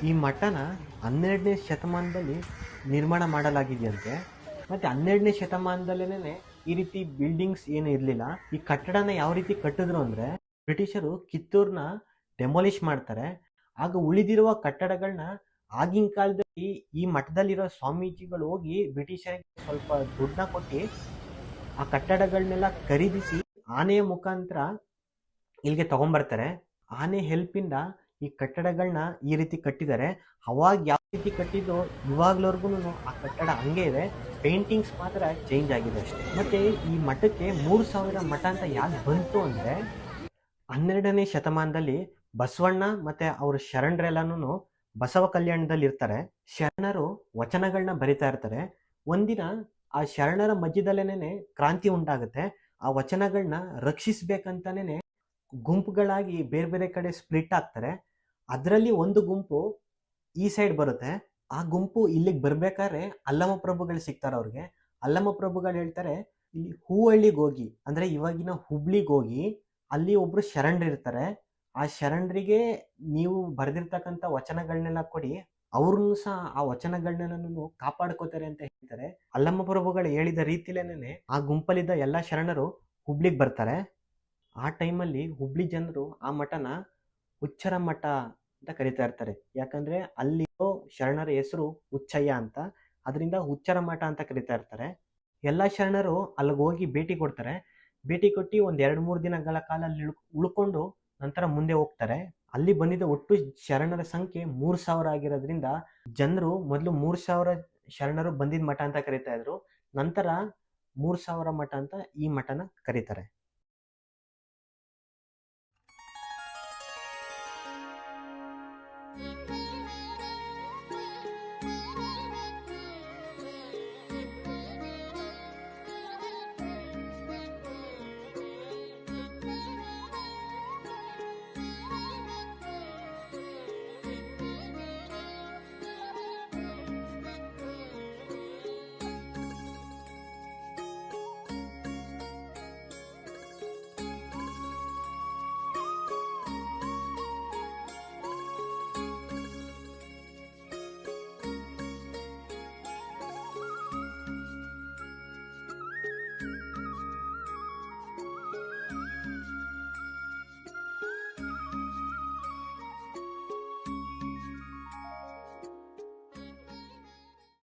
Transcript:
ಈ ಮಠನ 12ನೇ ಶತಮಾನದಲ್ಲಿ ನಿರ್ಮಾಣ ಮಾಡಲಾಗಿದೆಯಂತೆ. ಮತ್ತೆ 12ನೇ ಶತಮಾನದಲ್ಲೇನೆ ಈ ರೀತಿ ಬಿಲ್ಡಿಂಗ್ಸ್ ಏನು ಇರಲಿಲ್ಲ. ಈ ಕಟ್ಟಡನ ಯಾವ ರೀತಿ ಕಟ್ಟಿದ್ರು ಅಂದ್ರೆ, ಬ್ರಿಟಿಷರು ಕಿತ್ತೂರ್ನ ಡೆಮಾಲಿಷ್ ಮಾಡ್ತಾರೆ. ಆಗ ಉಳಿದಿರುವ ಕಟ್ಟಡಗಳನ್ನ ಆಗಿನ ಕಾಲದಲ್ಲಿ ಈ ಮಠದಲ್ಲಿರೋ ಸ್ವಾಮೀಜಿಗಳು ಹೋಗಿ ಬ್ರಿಟಿಷರಿಗೆ ಸ್ವಲ್ಪ ದುಡ್ಡನ್ನ ಕೊಟ್ಟು ಆ ಕಟ್ಟಡಗಳನ್ನೆಲ್ಲ ಖರೀದಿಸಿ ಆನೆಯ ಮುಖಾಂತರ ಇಲ್ಲಿಗೆ ತಗೊಂಡ್ಬರ್ತಾರೆ. ಆನೆ ಹೆಲ್ಪಿಂದ ಈ ಕಟ್ಟಡಗಳನ್ನ ಈ ರೀತಿ ಕಟ್ಟಿದ್ದಾರೆ. ಅವಾಗ ಯಾವ ರೀತಿ ಕಟ್ಟಿದ್ದು ಇವಾಗ್ಲವರೆಗೂ ಆ ಕಟ್ಟಡ ಹಂಗೆ ಇದೆ, ಪೇಂಟಿಂಗ್ಸ್ ಮಾತ್ರ ಚೇಂಜ್ ಆಗಿದೆ ಅಷ್ಟೇ. ಮತ್ತೆ ಈ ಮಠಕ್ಕೆ 3000 ಮಠ ಅಂತ ಯಾಕೆ ಬಂತು ಅಂದ್ರೆ, 12ನೇ ಶತಮಾನದಲ್ಲಿ ಬಸವಣ್ಣ ಮತ್ತೆ ಅವ್ರ ಶರಣರೆಲ್ಲಾನು ಬಸವ ಕಲ್ಯಾಣದಲ್ಲಿ ಇರ್ತಾರೆ. ಶರಣರು ವಚನಗಳನ್ನ ಬರಿತಾ ಇರ್ತಾರೆ. ಒಂದಿನ ಆ ಶರಣರ ಮಧ್ಯದಲ್ಲೇನೆ ಕ್ರಾಂತಿ ಉಂಟಾಗುತ್ತೆ. ಆ ವಚನಗಳನ್ನ ರಕ್ಷಿಸ್ಬೇಕಂತಾನೆ ಗುಂಪುಗಳಾಗಿ ಬೇರೆ ಬೇರೆ ಕಡೆ ಸ್ಪ್ಲಿಟ್ ಆಗ್ತಾರೆ. ಅದರಲ್ಲಿ ಒಂದು ಗುಂಪು ಈ ಸೈಡ್ ಬರುತ್ತೆ. ಆ ಗುಂಪು ಇಲ್ಲಿಗೆ ಬರ್ಬೇಕಾದ್ರೆ ಅಲ್ಲಮ ಪ್ರಭುಗಳು ಸಿಗ್ತಾರೆ ಅವ್ರಿಗೆ. ಅಲ್ಲಮ ಪ್ರಭುಗಳು ಹೇಳ್ತಾರೆ, ಇಲ್ಲಿ ಹೂವಳ್ಳಿಗೆ ಹೋಗಿ, ಅಂದ್ರೆ ಇವಾಗಿನ ಹುಬ್ಳಿಗೆ ಹೋಗಿ, ಅಲ್ಲಿ ಒಬ್ರು ಶರಣರಿರ್ತಾರೆ. ಆ ಶರಣರಿಗೆ ನೀವು ಬರೆದಿರ್ತಕ್ಕಂಥ ವಚನಗಳನ್ನೆಲ್ಲ ಕೊಡಿ, ಅವ್ರನ್ನು ಸಹ ಆ ವಚನಗಳನ್ನೆಲ್ಲ ಕಾಪಾಡ್ಕೋತಾರೆ ಅಂತ ಹೇಳ್ತಾರೆ. ಅಲ್ಲಮ ಪ್ರಭುಗಳು ಹೇಳಿದ ರೀತಿಲೇನೆ ಆ ಗುಂಪಲ್ಲಿದ್ದ ಎಲ್ಲಾ ಶರಣರು ಹುಬ್ಳಿಗೆ ಬರ್ತಾರೆ. ಆ ಟೈಮಲ್ಲಿ ಹುಬ್ಳಿ ಜನರು ಆ ಮಠನ ಹುಚ್ಚರ ಮಠ ಅಂತ ಕರಿತಾ ಇರ್ತಾರೆ. ಯಾಕಂದ್ರೆ ಅಲ್ಲಿರೋ ಶರಣರ ಹೆಸರು ಹುಚ್ಚಯ್ಯ ಅಂತ, ಅದರಿಂದ ಹುಚ್ಚರ ಮಠ ಅಂತ ಕರಿತಾ ಇರ್ತಾರೆ. ಎಲ್ಲ ಶರಣರು ಅಲ್ಲಿಗೆ ಹೋಗಿ ಭೇಟಿ ಕೊಡ್ತಾರೆ. ಭೇಟಿ ಕೊಟ್ಟು ಒಂದ್ 2-3 ದಿನಗಳ ಕಾಲ ಅಲ್ಲಿ ಉಳ್ಕೊಂಡು ನಂತರ ಮುಂದೆ ಹೋಗ್ತಾರೆ. ಅಲ್ಲಿ ಬಂದಿದ್ದ ಒಟ್ಟು ಶರಣರ ಸಂಖ್ಯೆ 3000 ಆಗಿರೋದ್ರಿಂದ ಜನರು ಮೊದಲು 3000 ಶರಣರು ಬಂದಿದ್ದ ಮಠ ಅಂತ ಕರಿತಾ ಇದ್ರು. ನಂತರ 3000 ಮಠ ಅಂತ ಈ ಮಠನ ಕರೀತಾರೆ.